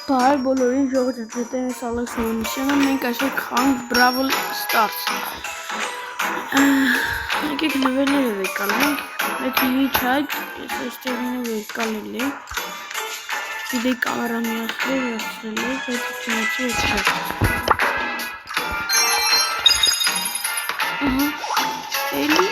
Բարև բոլորին ժողովուրդ, դե ես Ալեքս Հովհաննիսյանը, մենք այսօր խաղանք Brawl Stars։ Եկեք նվերները վեկալենք, մեկ միջ այդ, ես այստեղինը վեկալել եմ։ Գիտեի կամերան միացրել, բայց չնացի ես չեք։ Էլի։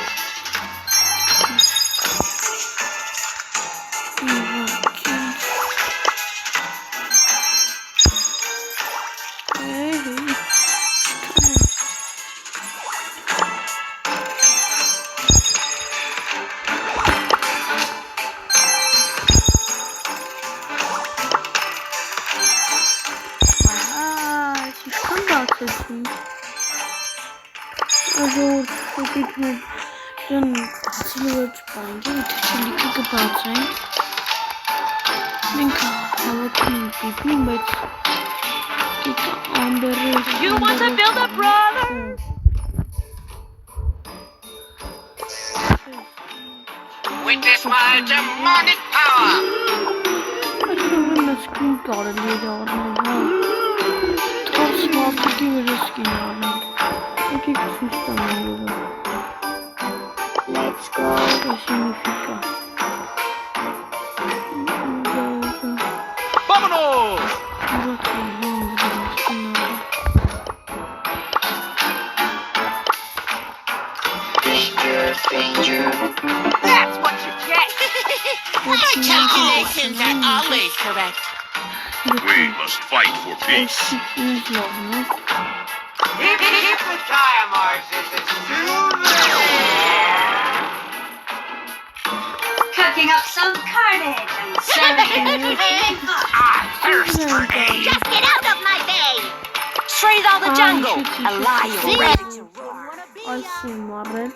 Ажոր կոպիտ դեն ցիլոջ բանջի թիլիկը կբացենք մենք հավաքում ենք պիպին բայց ամբերը You want to build a brother? Witness my demonic power! Այսօր սկին կարելի է դառնել հա թող սմարտիկի վրա սկին առնենք եկեք ցույց տամ ուրը Let's go ¿Qué significa? Vámonos! That's what you get. My calculations are always correct. We must fight for peace. Keep the tire marches as Cooking up some carnage and serving I thirst for aid. Just get out of my bay. Straight out of the jungle. A lion ready to roar. Այսի մարել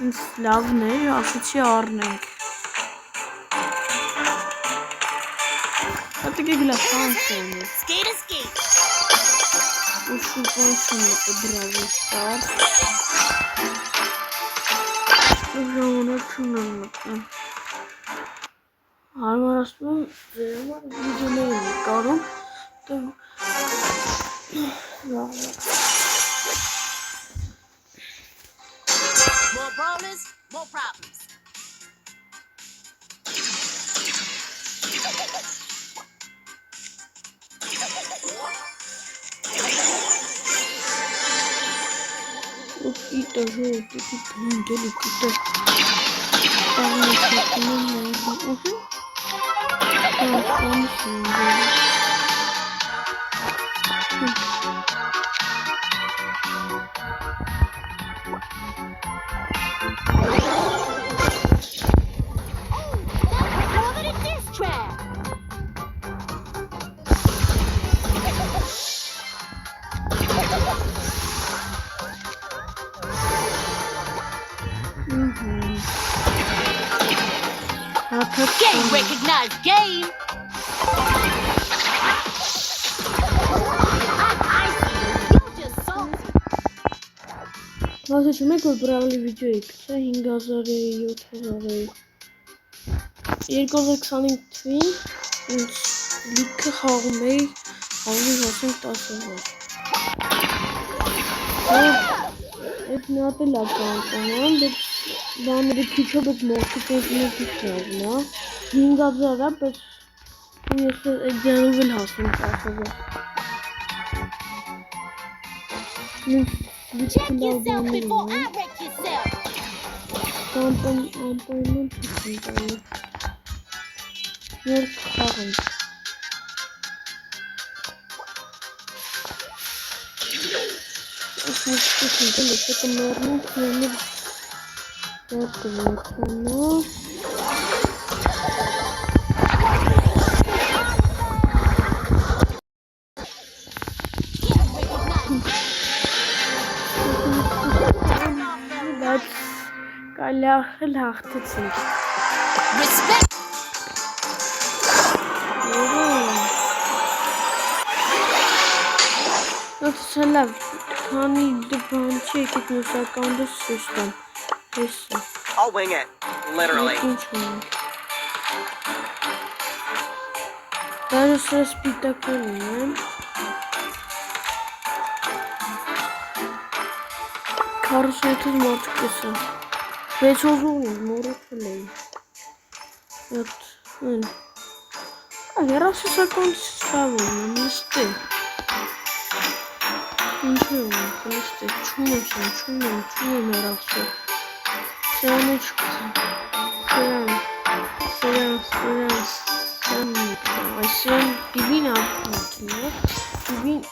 ինձ լավն է, ասացի առնենք Հատիկի գլա խանցեն է Skate, skate. Ուշու կանցում է Brawl Stars Ժամանա չունեմ մտնում Հարմարասնում ձերմար վիդեոներ եմ կարում More brawlers, more problems. Ita žolta, kita deli kita Game recognized game. You're just salty. Ասում եք, որ բրավլի վիդեո եք, չէ, 5000-ի, 7000-ի 2025 թվին ինձ լիքը խաղում էի, խաղում հասենք 10,000 Այդ նատ էլ ականանան, բայց բաները քիչ է, բայց մարդիկ ինձ քիչ նա 5000-ա, բայց ես այդ դրանով էլ հասնեմ 10,000 Check yourself before I wreck yourself. Ամպայման չիքին տալի Նոր խաղում Ես նշտություն դել եք կմերնենք նեմիր դարկվեքանա Բայց կալյախել հաղթեցինք Respect. Նոթսը լավ, քանի դպան չի եկեք նոսական դուս սուստան Հեսը I'll wing it, literally. Ինչ ունենք Даже со спитаками. Карусетіз мочкасы. Весь узун, морокулей. Вот. Я раз и закон ставил, не сты. Ничего, не сты. Чумом, я раз. Сяночка. Sen dibin altına dibin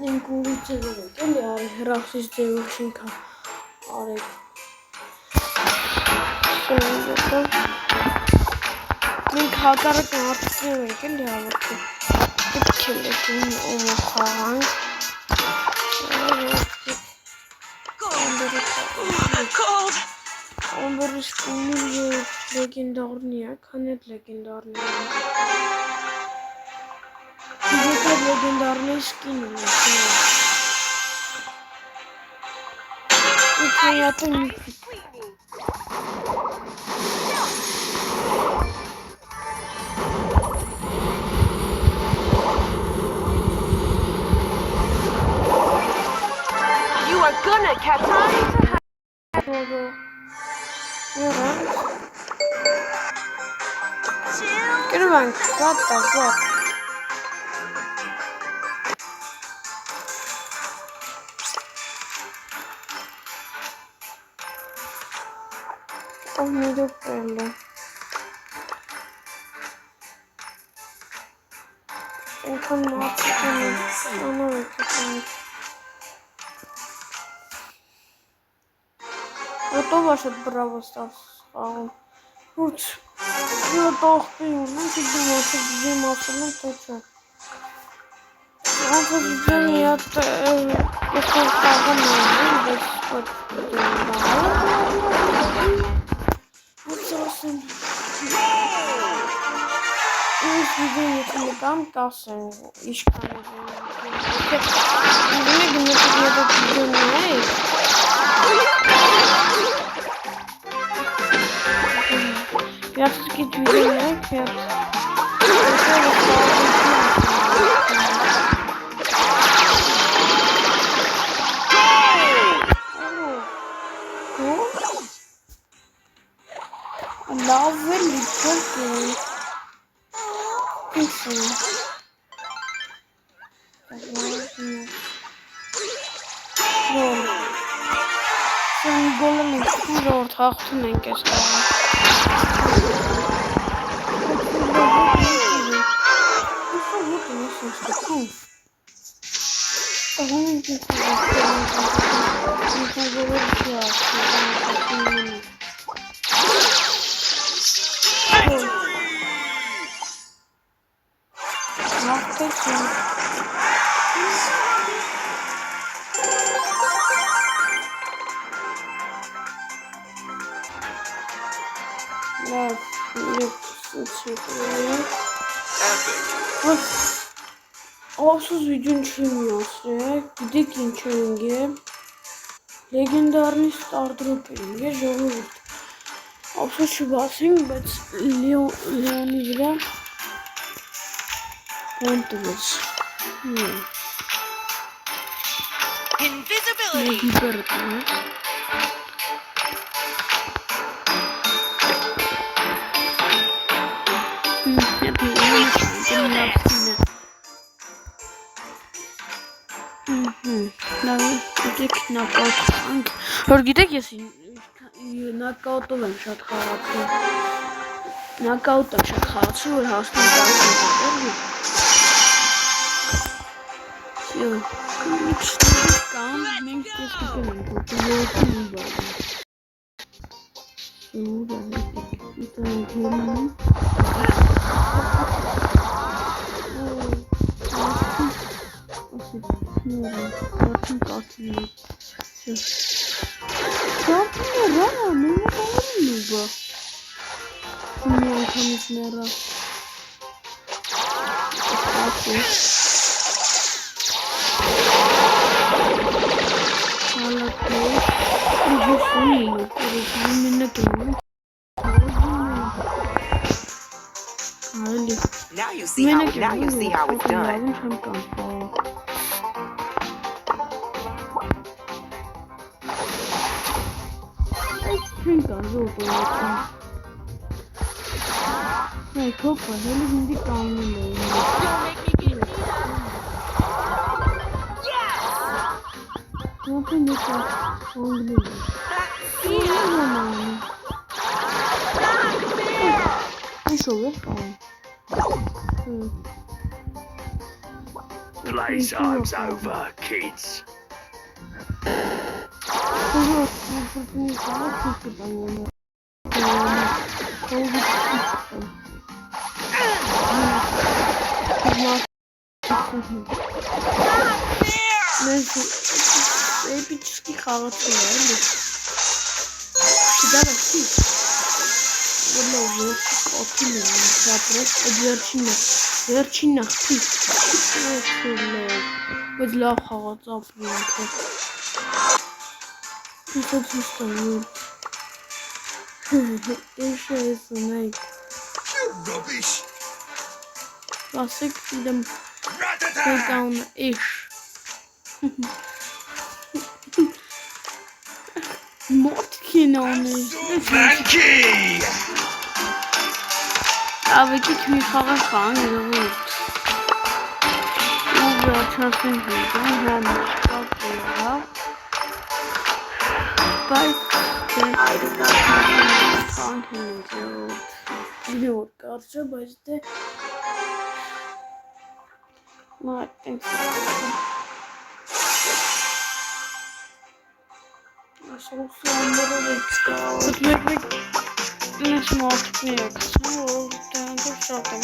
en kuvvetli olarak yani rahatsız değilsin ka arayıp sonra ben kalkarak rahatsız değilken ya bakın bu kirletin o falan Cold. onları şunun legendarniya kanet legendarniya Как легендарный скин. Это не You are gonna catch on. Кирван, вот. Он не допрыгнул. Информация. Она выкатывает. Готова от Браво Старс. Вот. Я толкаю. Значит, думаю, что занимался. Ну, то что. Он подведение от... Видение телеграм кассы ишками. Я все-таки видение пять. Love little game. Sen golün üstünde orta hattından geçti. Olsuz videonun çözümüyorsa gidek inçönge legendarny Stardrop'inge жолу. Olsuz şu basın bet Leonid'e Pontus. Invisibility. Որ գիտեք ես նոկաուտով եմ շատ խաղացել։ Նոկաուտ եմ շատ խաղացել, որ հասնում եմ 10 Всё. Կամ մենք տեսնում ենք, որ յոթին բառ։ Սուրա հետք։ Потом как-нибудь. Как-то рано, ну не помню. У меня там есть мера. Now you see how it's done. Չեմ կանխալ։ Այս չեն կարող ուղղակի։ Nei, koppa, hele hindi kangin mo. Nothing is only. Playtime's over, kids. Эпический хороший, да? Сюда войти. Было очень я просто верчина хти. Вот для хорошего принято. Это чисто не. Еще есть найк. Rubbish. Классик идем. Down ish. Motkin onu. Frankie! Avec qui tu me feras faire une route. On va chercher une route. On va aller là. Bye. Video karşı başta. Martin. Soğuklarında da çıkıyor. Tutmak ne small tutmuyor. Small. Çok şartım.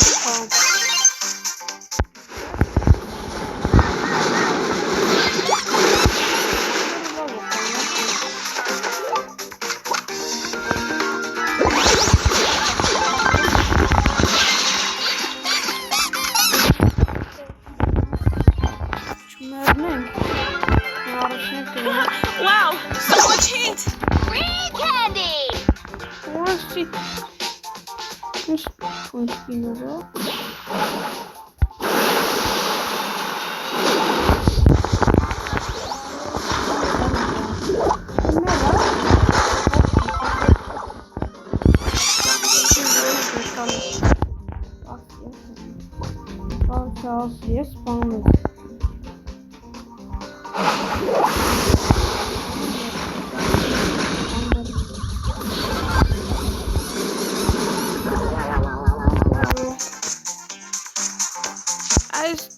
Tamam. Wow, so much heat! Free candy! Orası. Nasıl konuşuyor bu? Yes, bonus.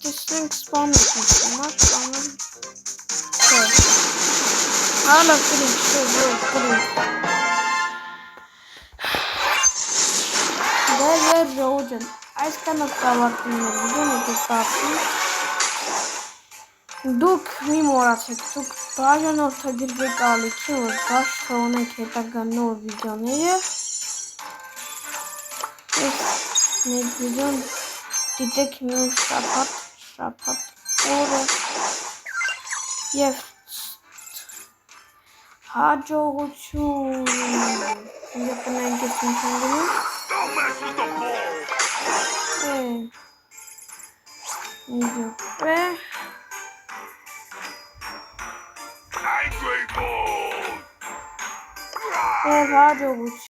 Distinct spawn hala kırık Ver Rojan. Ice kanatlar var bunlar. Bunu tutarsan. Duk mimoraçık. Duk bazen orta bir kaliki var. Baş sonra ketaganı o videoyu. Ne diyeceğim? Didek mi şapat. Ora. Yes. Hacıoğuçu. Yapılan kesin kendini. Don't mess with the ball! Ve Angry ball! Hacıoğuçu.